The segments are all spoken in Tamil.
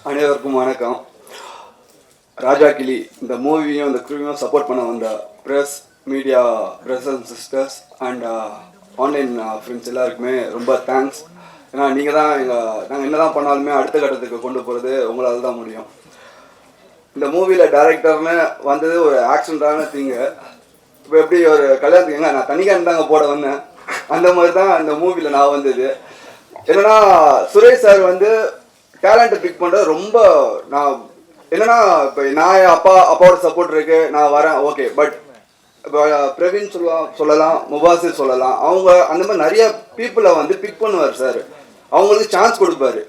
அனைவருக்கும் வணக்கம். ராஜா கிளி இந்த மூவியும் இந்த க்ரூவையும் சப்போர்ட் பண்ண வந்த press, media, brothers and sisters and online friends எல்லாருக்குமே ரொம்ப தேங்க்ஸ். ஏன்னா நீங்கள் தான் நாங்கள் என்ன தான் பண்ணாலுமே அடுத்த கட்டத்துக்கு கொண்டு போகிறது உங்களால் தான் முடியும். இந்த மூவியில் டைரக்டர்னு வந்தது ஒரு ஆக்சிடென்டான திங்கு. இப்போ எப்படி ஒரு கல்யாணத்துக்கு நான் தனிக்கான் தாங்க போட வந்தேன், அந்த மாதிரி தான் இந்த மூவியில் நான் வந்தது. என்னன்னா சுரேஷ் சார் வந்து டேலண்ட்டை பிக் பண்ணுறது ரொம்ப நான் என்னன்னா இப்போ நான் அப்பாவோட சப்போர்ட் இருக்கு, நான் வரேன் ஓகே. பட் இப்போ பிரவீன் சொல்லலாம், முபாசிர் சொல்லலாம், அவங்க அந்த மாதிரி நிறைய பீப்புளை வந்து பிக் பண்ணுவார் சார். அவங்களுக்கு சான்ஸ் கொடுப்பாரு.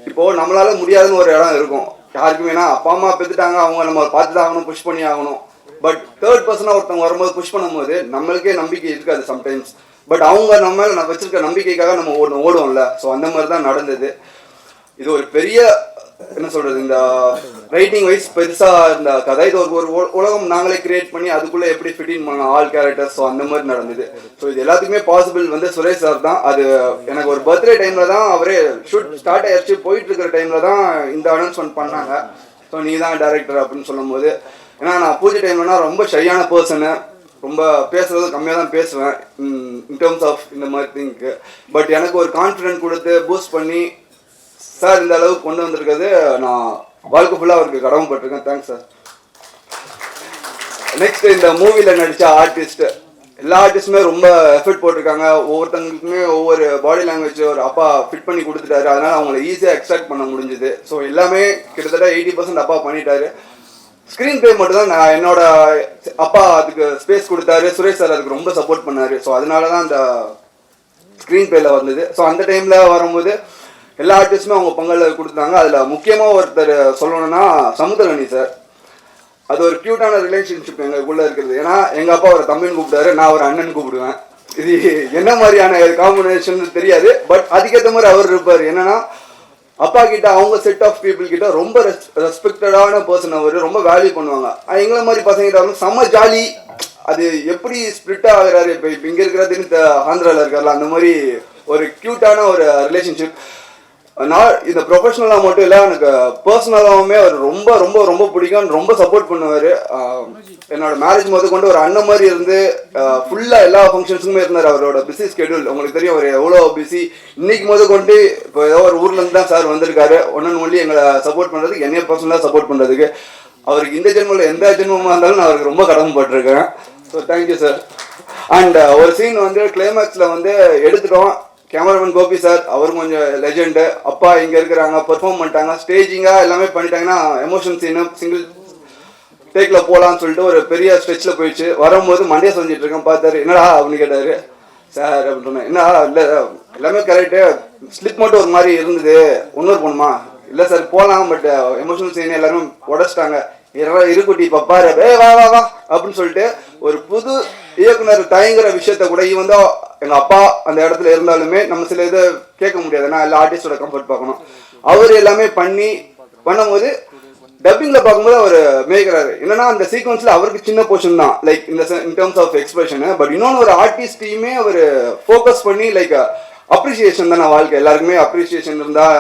இப்போது நம்மளால முடியாதுன்னு ஒரு இடம் இருக்கும் யாருக்குமேனா, அப்பா அம்மா பெற்றுட்டாங்க, அவங்க நம்ம பார்த்து தான் ஆகணும், புஷ் பண்ணி ஆகணும். பட் தேர்ட் பர்சனாக ஒருத்தவங்க வரும்போது புஷ் பண்ணும்போது நம்மளுக்கே நம்பிக்கை இருக்காது சம்டைம்ஸ். பட் அவங்க நம்ம மேலே நான் வச்சிருக்க நம்பிக்கைக்காக நம்ம ஓடுவோம்ல. ஸோ அந்த மாதிரி தான் நடந்தது. இது ஒரு பெரிய என்ன சொல்றது, இந்த ரைட்டிங் வைஸ் பெருசாக இருந்த கதை. இது ஒரு உலகம் நாங்களே கிரியேட் பண்ணி அதுக்குள்ளே எப்படி ஃபிட்டின் பண்ணலாம் ஆல் கேரக்டர்ஸ். ஸோ அந்த மாதிரி நடந்தது. ஸோ இது எல்லாத்துக்குமே பாசிபிள் வந்து சுரேஷ் சார் தான். அது எனக்கு ஒரு பர்த்டே டைமில் தான் அவரே ஷூட் ஸ்டார்ட் ஆயிடுச்சு, போயிட்டு இருக்கிற டைமில் தான் இந்த அனௌன்ஸ்மெண்ட் பண்ணாங்க. ஸோ நீ தான் டைரக்டர் அப்படின்னு சொல்லும் போது, ஏன்னா நான் பூஜை டைம்லனா ரொம்ப ஷையான பர்சனு, ரொம்ப பேசுறது கம்மியாக தான் பேசுவேன் இன் டேர்ம்ஸ் ஆஃப் இந்த மாதிரி திங்க்கு. பட் எனக்கு ஒரு கான்ஃபிடென்ட் கொடுத்து பூஸ்ட் பண்ணி சார் இந்த அளவுக்கு கொண்டு வந்திருக்கிறது நான் வாழ்க்கை ஃபுல்லாக அவருக்கு கடமைப்பட்டிருக்கேன். Thanks sir. நெக்ஸ்ட் இந்த மூவியில் நடித்த ஆர்டிஸ்ட் எல்லா ஆர்டிஸ்ட்டுமே ரொம்ப எஃபர்ட் போட்டிருக்காங்க. ஒவ்வொருத்தங்களுக்குமே ஒவ்வொரு பாடி லாங்குவேஜ் ஒரு அப்பா ஃபிட் பண்ணி கொடுத்துட்டாரு. அதனால் அவங்கள ஈஸியாக எக்ஸ்ட்ராக்ட் பண்ண முடிஞ்சுது. ஸோ எல்லாமே கிட்டத்தட்ட 80% அப்பா பண்ணிட்டாரு. ஸ்க்ரீன் பிளே மட்டும் தான் நான் என்னோட அப்பா அதுக்கு ஸ்பேஸ் கொடுத்தாரு. சுரேஷ் சார் அதுக்கு ரொம்ப சப்போர்ட் பண்ணாரு. ஸோ அதனால தான் அந்த ஸ்க்ரீன் பிளேல வந்தது. ஸோ அந்த டைமில் வரும்போது எல்லா ஆர்டிஸ்ட்டுமே அவங்க பங்களில் கொடுத்தாங்க. அதில் முக்கியமாக ஒருத்தர் சொல்லணும்னா சமுத்திரகனி சார். அது ஒரு க்யூட்டான ரிலேஷன்ஷிப் எங்களுக்குள்ளே இருக்கிறது. ஏன்னா எங்கள் அப்பா ஒரு தம்பின்னு கூப்பிட்டாரு, நான் ஒரு அண்ணன் கூப்பிடுவேன். இது என்ன மாதிரியான காம்பினேஷன் தெரியாது. பட் அதுக்கேற்ற மாதிரி அவர் இருப்பார். என்னன்னா அப்பா கிட்ட அவங்க செட் ஆஃப் பீப்புள் கிட்ட ரொம்ப ரெஸ்பெக்டடான பர்சன். அவர் ரொம்ப வேல்யூ பண்ணுவாங்க. எங்களை மாதிரி பசங்கிட்ட வந்து செம்ம ஜாலி. அது எப்படி ஸ்பிரிட் ஆகுறாரு, இப்போ இங்கே இருக்கிறது ஆந்திராவில் இருக்கார்ல, அந்த மாதிரி ஒரு க்யூட்டான ஒரு ரிலேஷன்ஷிப். நான் இந்த ப்ரொஃபஷனலாக மட்டும் இல்லை, எனக்கு பர்சனலாகவுமே அவர் ரொம்ப ரொம்ப ரொம்ப பிடிக்கும். ரொம்ப சப்போர்ட் பண்ணுவார். என்னோட மேரேஜ் முதல் கொண்டு ஒரு அண்ணன் மாதிரி இருந்து ஃபுல்லாக எல்லா ஃபங்க்ஷன்ஸுக்குமே இருந்தார். அவரோட பிஸி ஸ்கெடியூல் உங்களுக்கு தெரியும், அவர் எவ்வளோ பிஸி. இன்னைக்கு முதல் கொண்டு இப்போ ஏதோ ஒரு ஊர்லேருந்து தான் சார் வந்திருக்காரு. ஒன்று ஒன்லி எங்களை சப்போர்ட் பண்ணுறதுக்கு, என்னைய பர்சனலாக சப்போர்ட் பண்ணுறதுக்கு. அவருக்கு இந்த ஜென்மத்தில் எந்த ஜென்மமாக இருந்தாலும் நான் அவருக்கு ரொம்ப கடமைப்பட்டிருக்கேன். So thank you sir. அண்ட் ஒரு சீன் வந்து கிளைமேக்ஸில் வந்து எடுத்துட்டோம். கேமராமேன் கோபி சார், அவரும் கொஞ்சம் லெஜெண்டு. அப்பா இங்கே இருக்கிறாங்க, பெர்ஃபார்ம் பண்ணிட்டாங்க, ஸ்டேஜிங்காக எல்லாமே பண்ணிட்டாங்கன்னா எமோஷன் சீனு சிங்கிள் டேக்கில் போகலான்னு சொல்லிட்டு ஒரு பெரிய ஸ்ட்ரெச்சில் போயிடுச்சு. வரும்போது மண்டே செஞ்சுட்டு இருக்கேன், பார்த்தாரு, என்னடா அப்படின்னு கேட்டார். சார் அப்படின்னு சொன்னேன். என்ன இல்லை எல்லாமே கரெக்டு, ஸ்லிப் மட்டும் ஒரு மாதிரி இருந்தது, இன்னொரு போகணுமா? இல்லை சார் போகலாம், பட் எமோஷனல் சீன் எல்லாருமே உடச்சிட்டாங்க, இருக்குட்டி பப்பாரு வா வா வா அப்படின்னு சொல்லிட்டு ஒரு புது இயக்குனர் தயங்குற விஷயத்த கூட வந்து எங்கள் அப்பா அந்த இடத்துல இருந்தாலுமே நம்ம சில இதை கேட்க முடியாது. ஏன்னா எல்லா ஆர்டிஸ்டோட கம்ஃபர்ட் பார்க்கணும். அவர் எல்லாமே பண்ணும்போது டப்பிங்கில் பார்க்கும்போது அவர் மேய்க்கிறாரு. என்னன்னா அந்த சீக்வன்ஸில் அவருக்கு சின்ன போர்ஷன் தான், like in terms of expression. But இன்னொன்று ஒரு ஆர்டிஸ்டையுமே அவர் ஃபோக்கஸ் பண்ணி லைக் அப்ரிசியேஷன் தானே வாழ்க்கை. எல்லாருக்குமே அப்ரிசியேஷன் இருந்தால்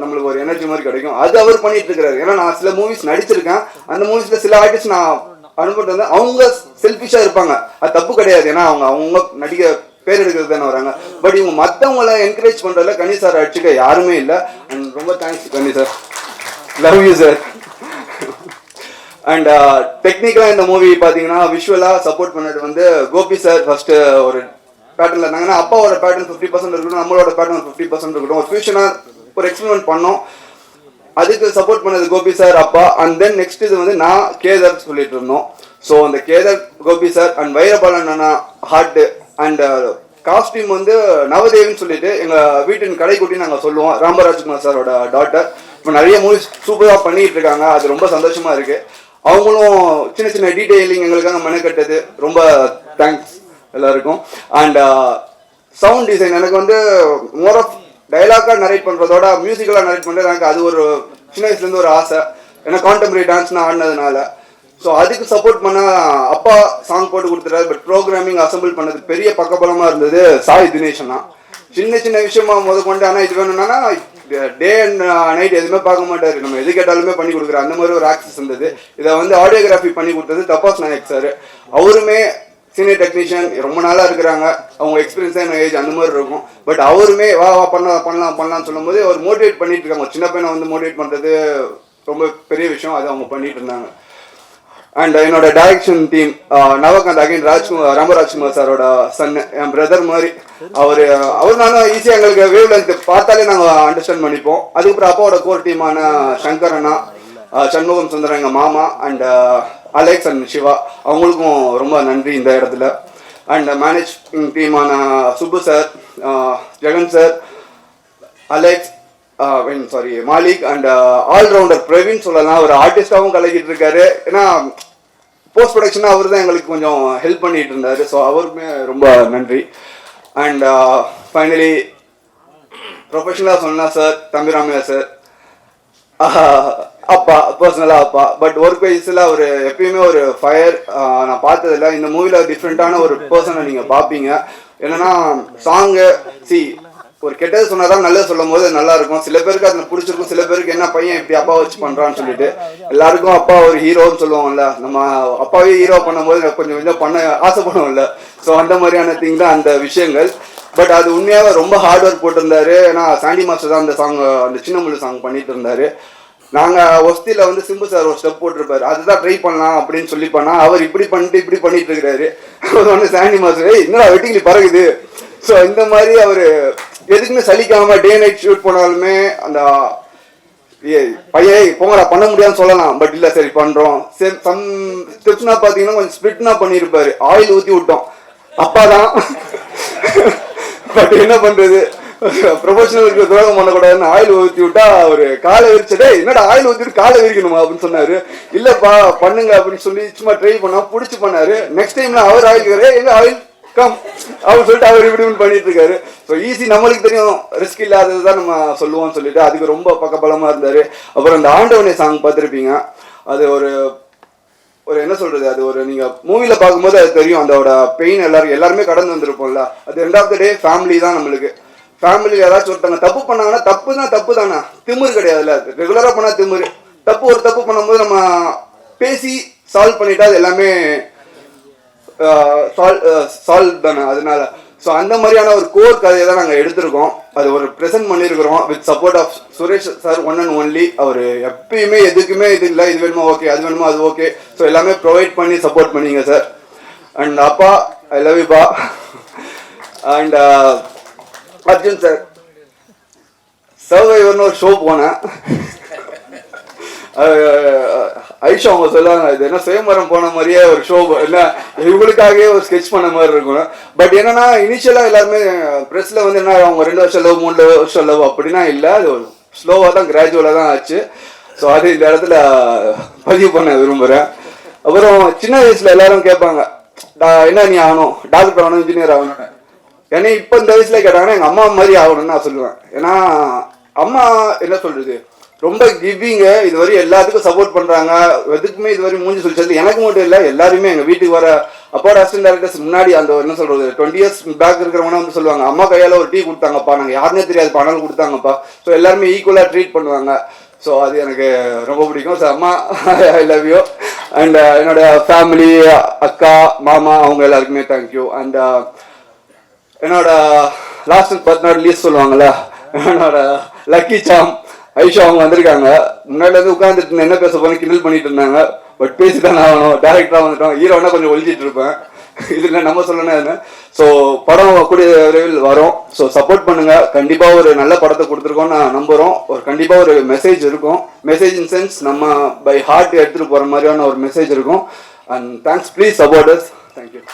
நம்மளுக்கு ஒரு எனர்ஜி மாதிரி கிடைக்கும். அது அவர் பண்ணிட்டு இருக்கிறாரு. ஏன்னா நான் சில மூவிஸ் நடிச்சிருக்கேன். அந்த மூவிஸில் சில ஆர்டிஸ்ட் நான் அனுப்பிட்டு வந்தேன். அவங்க செல்ஃபிஷாக இருப்பாங்க, அது தப்பு கிடையாது. ஏன்னா அவங்க நடிக்க பேர் எடுக்கிறது தானே வராங்க. பட் இவங்க மற்றவங்களை என்கரேஜ் பண்ணுறதுல கனி சார் அடிச்சுக்க யாருமே இல்லை. அண்ட் ரொம்ப thanks Ghani sir, love you sir. And டெக்னிக்கலாக இந்த மூவி பார்த்தீங்கன்னா விஷுவலாக சப்போர்ட் பண்ணது வந்து கோபி சார் ஃபர்ஸ்ட்டு ஒரு பேட்டர்னில் இருந்தாங்கன்னா, அப்பாவோட பேட்டர்ன் 50% இருக்கட்டும், நம்மளோட பேட்டர்ன் 50% இருக்கட்டும், ஒரு ஃபியூஷனாக ஒரு எக்ஸ்பெரிமெண்ட் பண்ணோம். அதுக்கு சப்போர்ட் பண்ணது கோபி சார், அப்பா. அண்ட் தென் நெக்ஸ்ட் இது வந்து நான் கேதர் சொல்லிட்டு இருந்தோம். ஸோ அந்த கேதர் கோபி சார் அண்ட் வைரபாலன் அண்ணா ஹார்ட்டு. அண்ட் காஸ்டியூம் வந்து நவதேவின்னு சொல்லிட்டு எங்கள் வீட்டின் கடைக்குட்டி நாங்கள் சொல்லுவோம், ராமராஜ்குமார் சாரோட டாட்டர். இப்போ நிறைய மூவிஸ் சூப்பராக பண்ணிகிட்டு இருக்காங்க. அது ரொம்ப சந்தோஷமாக இருக்குது. அவங்களும் சின்ன சின்ன டீட்டெயிலிங் எங்களுக்காக மெனக்கட்டது, ரொம்ப தேங்க்ஸ் எல்லாருக்கும். அண்ட் சவுண்ட் டிசைன் எனக்கு வந்து மோர் ஆஃப் டைலாக்காக நரேட் பண்ணுறதோட மியூசிக்கலாக நரேட் பண்ணுறது எனக்கு அது ஒரு சின்ன வயசுலேருந்து ஒரு ஆசை. ஏன்னா கான்டெம்பரரி டான்ஸ் நான் ஆடினதுனால. ஸோ அதுக்கு சப்போர்ட் பண்ண அப்பா சாங் போட்டு கொடுத்துட்டாரு. பட் ப்ரோக்ராமிங் அசம்பிள் பண்ணது பெரிய பக்கபலமாக இருந்தது சாய் தினேஷனா. சின்ன சின்ன விஷயமா கொண்டு. ஆனால் இது வேணும்னா டே அண்ட் நைட் எதுவுமே பார்க்க மாட்டார், நம்ம எது கேட்டாலுமே பண்ணி கொடுக்குறாரு. அந்த மாதிரி ஒரு ஆக்சஸ் இருந்தது. இதை வந்து ஆடியோகிராஃபி பண்ணி கொடுத்தது தபாஸ் நாயக் சார். அவருமே சீனியர் டெக்னீஷியன், ரொம்ப நாளாக இருக்கிறாங்க, அவங்க எக்ஸ்பீரியன்ஸான ஏஜ் அந்த மாதிரி இருக்கும். பட் அவருமே வா வா பண்ணலாம்னு சொல்லும்போது அவர் மோட்டிவேட் பண்ணிட்டு இருக்காங்க. சின்ன பையனை வந்து மோட்டிவேட் பண்ணுறது ரொம்ப பெரிய விஷயம், அது அவங்க பண்ணிட்டு இருந்தாங்க. அண்ட் என்னோட டைரக்ஷன் டீம் நவகாந்த் அகைன் ராமராஜ்குமார் சாரோட சன், என் பிரதர் மாதிரி. அவர் நானும் ஈஸியாக எங்களுக்கு வேவ் லென்த் பார்த்தாலே நாங்கள் அண்டர்ஸ்டாண்ட் பண்ணிப்போம். அதுக்கப்புறம் அப்பாவோட கோர் டீமான சங்கர் அண்ணா, சண்முகம் சுந்தரம் எங்கள் மாமா, அண்ட் அலெக்ஸ் அண்ட் சிவா, அவங்களுக்கும் ரொம்ப நன்றி இந்த இடத்துல. அண்ட் மேனேஜிங் டீமான Subbu sir, Jagan sir, Alex, Malik, and allrounder Praveen சொல்லலாம். ஒரு ஆர்டிஸ்டாகவும் கலக்கிட்டு இருக்காரு. ஏன்னா போஸ்ட் ப்ரொடக்ஷனாக அவர் தான் எங்களுக்கு கொஞ்சம் ஹெல்ப் பண்ணிட்டு இருந்தார். ஸோ அவருக்குமே ரொம்ப நன்றி. அண்ட் ஃபைனலி ப்ரொஃபஷனலாக சொன்னால் சார் தம்பிராமையா சார், அப்பா, பர்சனலாக அப்பா. பட் ஒர்க் வைஸில் அவர் எப்பயுமே ஒரு ஃபயர். நான் பார்த்ததில்ல. இந்த மூவியில் டிஃப்ரெண்ட்டான ஒரு பர்சனை நீங்கள் பார்ப்பீங்க. என்னென்னா சாங்கு ஒரு கெட்டது சொன்னால் தான் நல்லது சொல்லும் போது நல்லா இருக்கும். சில பேருக்கு அதில் பிடிச்சிருக்கும், சில பேருக்கு என்ன பையன் இப்படி அப்பா வச்சு பண்ணுறான்னு சொல்லிட்டு. எல்லாருக்கும் அப்பா ஒரு ஹீரோன்னு சொல்லுவாங்கல்ல, நம்ம அப்பாவே ஹீரோ பண்ணும்போது கொஞ்சம் கொஞ்சம் பண்ண ஆசைப்படுவோம்ல. ஸோ அந்த மாதிரியான திங் தான் அந்த விஷயங்கள். பட் அது உண்மையாக ரொம்ப ஹார்ட் ஒர்க் போட்டிருந்தாரு. ஏன்னா சாண்டி மாஸ்டர் தான் அந்த சாங், அந்த சின்ன முள்ளு சாங் பண்ணிட்டு இருந்தாரு. நாங்கள் ஒஸ்தியில் வந்து சிம்பு சார் ஒரு ஸ்டெப் போட்டிருப்பாரு, அதுதான் ட்ரை பண்ணலாம் அப்படின்னு சொல்லி பண்ணால் அவர் இப்படி பண்ணிட்டு இருக்கிறாரு. அவர் வந்து சாண்டி மாஸ்டர் இன்னும் வெட்டிங்களி பறகுது. ஸோ இந்த மாதிரி அவர் எதுக்குமே சலிக்காம டே நைட் ஷூட் போனாலுமே அந்த பையன் போங்கடா பண்ண முடியாதுன்னு சொல்லலாம். பட் இல்லை சரி பண்ணுறோம். சம் ஸ்டெப்ஸ்னா பார்த்தீங்கன்னா கொஞ்சம் ஸ்பிரிட்னா பண்ணியிருப்பாரு. ஆயில் ஊற்றி விட்டோம், அப்பா தான். பட் என்ன பண்ணுறது, ப்ரொஃபஷனலுக்கு துரோகம் பண்ணக்கூடாதுன்னு ஆயில் ஊற்றி விட்டா அவர் காலை விரிச்சதே, என்னடா ஆயில் ஊற்றிட்டு காலை விரிக்கணுமா அப்படின்னு சொன்னார். இல்லைப்பா பண்ணுங்க அப்படின்னு சொல்லி சும்மா ட்ரை பண்ணா பிடிச்சி பண்ணார். நெக்ஸ்ட் டைம்ல அவர் ஆயில் எங்க ஆயில் கம் அப்படின்னு சொல்லிட்டு அவர் இப்படி பண்ணிட்டு இருக்காரு. ஸோ ஈஸி, நம்மளுக்கு தெரியும் ரிஸ்க் இல்லாதது தான் நம்ம சொல்லுவோம்னு சொல்லிட்டு அதுக்கு ரொம்ப பக்கபலமாக இருந்தார். அப்புறம் அந்த ஆண்டவனே சாங் பார்த்துருப்பீங்க. அது ஒரு என்ன சொல்றது, அது ஒரு நீங்க மூவில பார்க்கும்போது அது தெரியும். அதோட பெயின் எல்லாருமே கடந்து வந்திருப்போம்ல. அது end of the day family தான் நம்மளுக்கு. ஃபேமிலி ஏதாச்சும் ஒருத்தவங்க தப்பு பண்ணாங்கன்னா தப்பு தானே, திமிர் கிடையாதுல்ல. ரெகுலரா பண்ணா திமிர். ஒரு தப்பு பண்ணும்போது நம்ம பேசி சால்வ் பண்ணிட்டா அது எல்லாமே சால்வ் தானே. அதனால ஸோ அந்த மாதிரியான ஒரு கோர் கதையை தான் நாங்கள் எடுத்திருக்கோம். அது ஒரு ப்ரெசென்ட் பண்ணியிருக்கிறோம் with support of Suresh sir, one and only. அவர் எப்பயுமே எதுக்குமே இது இல்லை, இது வேணுமா ஓகே, அது வேணுமா அது ஓகே. ஸோ எல்லாமே ப்ரொவைட் பண்ணி சப்போர்ட் பண்ணிங்க சார். அண்ட் அப்பா, ஐ லவ் யூ பா. அண்ட் அர்ஜுன் சார், சர்வைவர்னு ஒரு ஷோ போனேன். ஐஷா அவங்க சொல்லுவாங்க, இது என்ன சுயமரம் போன மாதிரியே ஒரு ஷோ, என்ன இவங்களுக்காகவே ஒரு ஸ்கெட்ச் பண்ண மாதிரி இருக்கும். பட் என்னன்னா இனிஷியலாக எல்லாருமே ப்ரெஸ்ல வந்து என்ன அவங்க 2 வருஷம் லவ் 3 வருஷம் லவ் அப்படின்னா இல்லை, அது ஒரு ஸ்லோவாக தான் கிராஜுவலாக தான் ஆச்சு. ஸோ அது இந்த இடத்துல பதிவு பண்ண விரும்புகிறேன். அப்புறம் சின்ன வயசுல எல்லாரும் கேட்பாங்க, என்ன நீ ஆகணும், டாக்டர் ஆகணும், இன்ஜினியர் ஆகணும். ஏன்னா இப்போ இந்த வயசுல கேட்டாங்கன்னா எங்கள் அம்மா மாதிரி ஆகணும்னு நான் சொல்லுவேன். ஏன்னா அம்மா என்ன சொல்றது, ரொம்ப கிவிங்க, இதுவரை எல்லாத்துக்கும் சப்போர்ட் பண்றாங்க. எதுக்குமே இதுவரை மூஞ்சி சொல்லிச்சது எனக்கு மட்டும் இல்லை, எல்லாருமே எங்க வீட்டுக்கு வர அப்பாவோட அசிஸ்டன்ட் டைரக்டர்ஸ் முன்னாடி அந்த என்ன சொல்றது 20 இயர்ஸ் பேக் இருக்கிறவங்க வந்து சொல்லுவாங்க, அம்மா கையால ஒரு டீ கொடுத்தாங்கப்பா, நாங்கள் யாருன்னே தெரியாது பணம் கொடுத்தாங்கப்பா. ஸோ எல்லாருமே ஈக்குவலாக ட்ரீட் பண்ணுவாங்க. ஸோ அது எனக்கு ரொம்ப பிடிக்கும். ஸோ அம்மா ஐ லவ் யூ. அண்ட் என்னோட ஃபேமிலி, அக்கா, மாமா, அவங்க எல்லாருக்குமே தேங்க்யூ. அண்ட் என்னோட லாஸ்ட் பட் நாட் லீஸ்ட் சொல்லுவாங்கல்ல, என்னோட லக்கி சாம் ஐஷா அவங்க வந்திருக்காங்க. முன்னாடி வந்து உட்காந்துட்டு என்ன பேச போன கிண்டல் பண்ணிட்டு இருந்தாங்க. பட் பேசிதான் ஆகணும், டேரக்டராக வந்துட்டோம். ஹீரோனா கொஞ்சம் ஒழிச்சிட்டு இருப்பேன், இதில் நம்ம சொல்லணும் என்ன. ஸோ படம் கூடிய விரைவில் வரும். ஸோ சப்போர்ட் பண்ணுங்க. கண்டிப்பாக ஒரு நல்ல படத்தை கொடுத்துருக்கோம் நான் நம்புகிறோம். ஒரு கண்டிப்பாக ஒரு மெசேஜ் இருக்கும். மெசேஜ் இன் சென்ஸ் நம்ம பை ஹார்ட் எடுத்துகிட்டு போகிற மாதிரியான ஒரு மெசேஜ் இருக்கும். And thanks, please support us. Thank you.